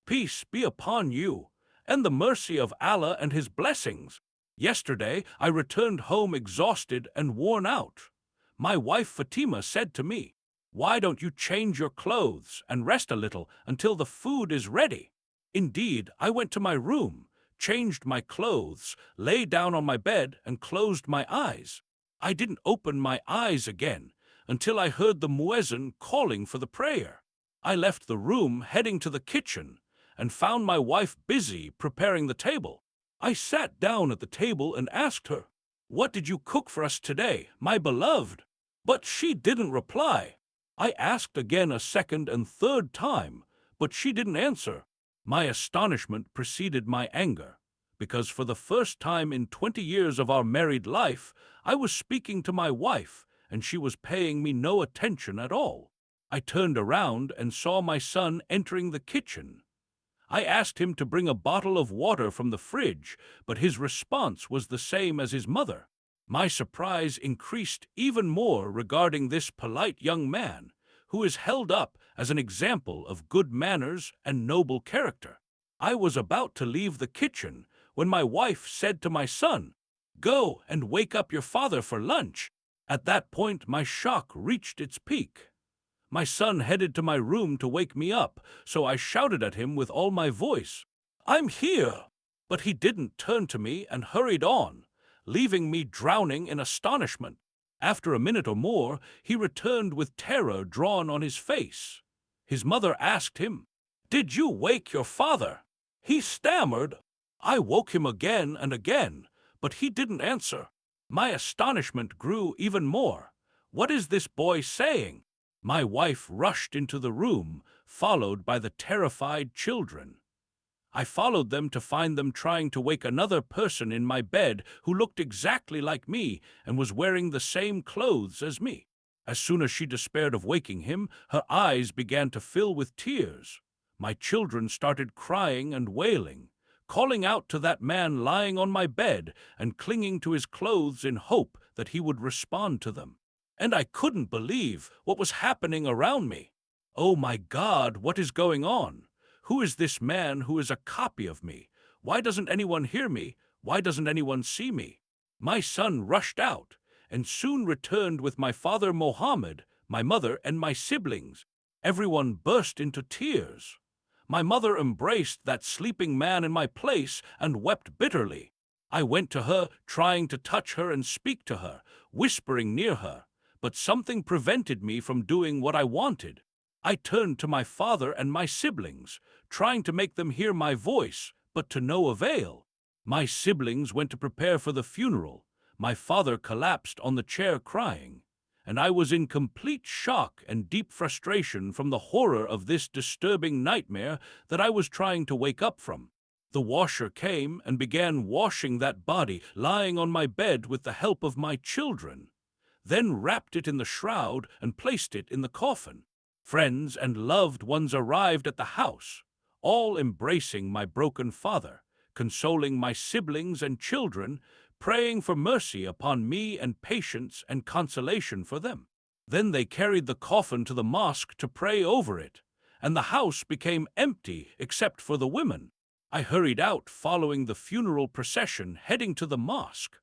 Peace be upon you, and the mercy of Allah and His blessings. Yesterday I returned home exhausted and worn out. My wife Fatima said to me, "Why don't you change your clothes and rest a little until the food is ready?" Indeed, I went to my room, changed my clothes, lay down on my bed, and closed my eyes. I didn't open my eyes again until I heard the muezzin calling for the prayer. I left the room heading to the kitchen and found my wife busy preparing the table. I sat down at the table and asked her, "What did you cook for us today, my beloved?" But she didn't reply. I asked again a second and third time, but she didn't answer. My astonishment preceded my anger, because for the first time in 20 years of our married life, I was speaking to my wife, and she was paying me no attention at all. I turned around and saw my son entering the kitchen. I asked him to bring a bottle of water from the fridge, but his response was the same as his mother. My surprise increased even more regarding this polite young man, who is held up as an example of good manners and noble character. I was about to leave the kitchen when my wife said to my son, "Go and wake up your father for lunch." At that point, my shock reached its peak. My son headed to my room to wake me up, so I shouted at him with all my voice, "I'm here!" But he didn't turn to me and hurried on, leaving me drowning in astonishment. After a minute or more, he returned with terror drawn on his face. His mother asked him, "Did you wake your father?" He stammered, "I woke him again and again, but he didn't answer." My astonishment grew even more. "What is this boy saying?" My wife rushed into the room, followed by the terrified children. I followed them to find them trying to wake another person in my bed who looked exactly like me and was wearing the same clothes as me. As soon as she despaired of waking him, her eyes began to fill with tears. My children started crying and wailing, calling out to that man lying on my bed and clinging to his clothes in hope that he would respond to them. And I couldn't believe what was happening around me. Oh my God, what is going on? Who is this man who is a copy of me? Why doesn't anyone hear me? Why doesn't anyone see me? My son rushed out and soon returned with my father Mohammed, my mother, and my siblings. Everyone burst into tears. My mother embraced that sleeping man in my place and wept bitterly. I went to her, trying to touch her and speak to her, whispering near her, but something prevented me from doing what I wanted. I turned to my father and my siblings, trying to make them hear my voice, but to no avail. My siblings went to prepare for the funeral. My father collapsed on the chair crying, and I was in complete shock and deep frustration from the horror of this disturbing nightmare that I was trying to wake up from. The washer came and began washing that body lying on my bed with the help of my children, then wrapped it in the shroud and placed it in the coffin. Friends and loved ones arrived at the house, all embracing my broken father, consoling my siblings and children, praying for mercy upon me and patience and consolation for them. Then they carried the coffin to the mosque to pray over it, and the house became empty except for the women. I hurried out following the funeral procession heading to the mosque,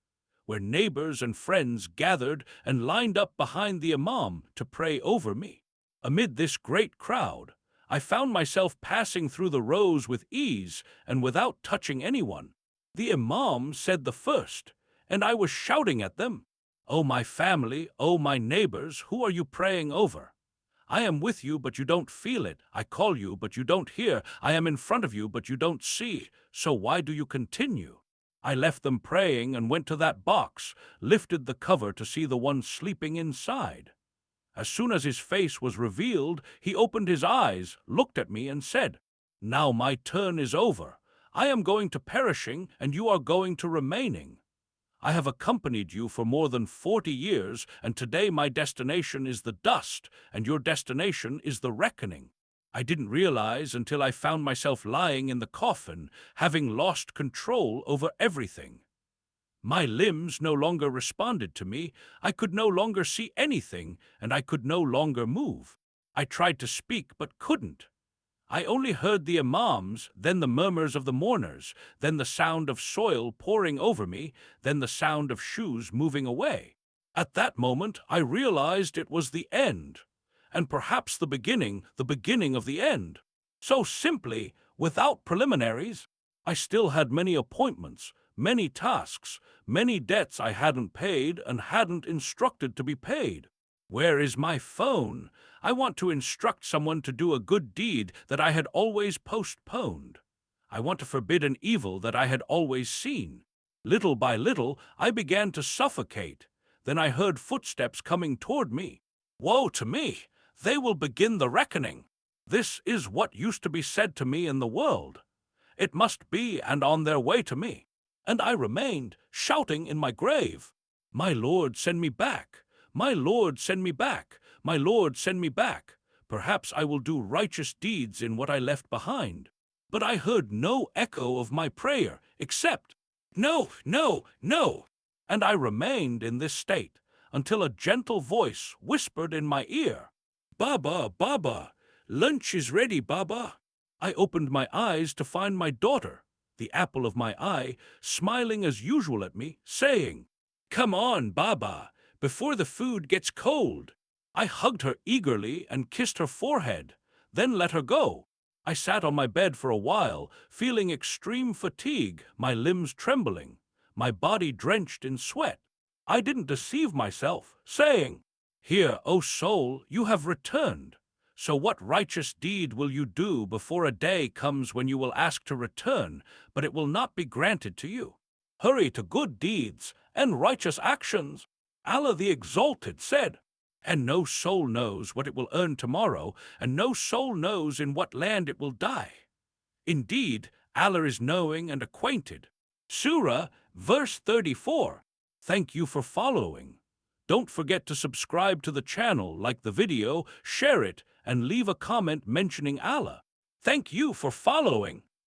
where neighbors and friends gathered and lined up behind the imam to pray over me. Amid this great crowd, I found myself passing through the rows with ease and without touching anyone. The imam said the first, and I was shouting at them, "Oh, my family, oh, my neighbors, who are you praying over? I am with you, but you don't feel it. I call you, but you don't hear. I am in front of you, but you don't see. So why do you continue?" I left them praying and went to that box, lifted the cover to see the one sleeping inside. As soon as his face was revealed, he opened his eyes, looked at me, and said, "Now my turn is over. I am going to perishing, and you are going to remaining. I have accompanied you for more than 40 years, and today my destination is the dust, and your destination is the reckoning." I didn't realize until I found myself lying in the coffin, having lost control over everything. My limbs no longer responded to me, I could no longer see anything, and I could no longer move. I tried to speak but couldn't. I only heard the imams, then the murmurs of the mourners, then the sound of soil pouring over me, then the sound of shoes moving away. At that moment, I realized it was the end, and perhaps the beginning of the end. So simply, without preliminaries, I still had many appointments, many tasks, many debts I hadn't paid and hadn't instructed to be paid. Where is my phone? I want to instruct someone to do a good deed that I had always postponed. I want to forbid an evil that I had always seen. Little by little, I began to suffocate. Then I heard footsteps coming toward me. Woe to me! They will begin the reckoning. This is what used to be said to me in the world. It must be, and on their way to me. And I remained, shouting in my grave, "My Lord, send me back! My Lord, send me back! My Lord, send me back! Perhaps I will do righteous deeds in what I left behind." But I heard no echo of my prayer, except, "No, no, no!" And I remained in this state until a gentle voice whispered in my ear, "Baba, Baba, lunch is ready, Baba." I opened my eyes to find my daughter, the apple of my eye, smiling as usual at me, saying, "Come on, Baba, before the food gets cold." I hugged her eagerly and kissed her forehead, then let her go. I sat on my bed for a while, feeling extreme fatigue, my limbs trembling, my body drenched in sweat. I didn't deceive myself, saying, "Here, O soul, you have returned. So what righteous deed will you do before a day comes when you will ask to return, but it will not be granted to you? Hurry to good deeds and righteous actions." Allah the Exalted said, "And no soul knows what it will earn tomorrow, and no soul knows in what land it will die. Indeed, Allah is knowing and acquainted." Surah, verse 34. Thank you for following. Don't forget to subscribe to the channel, like the video, share it, and leave a comment mentioning Allah. Thank you for following.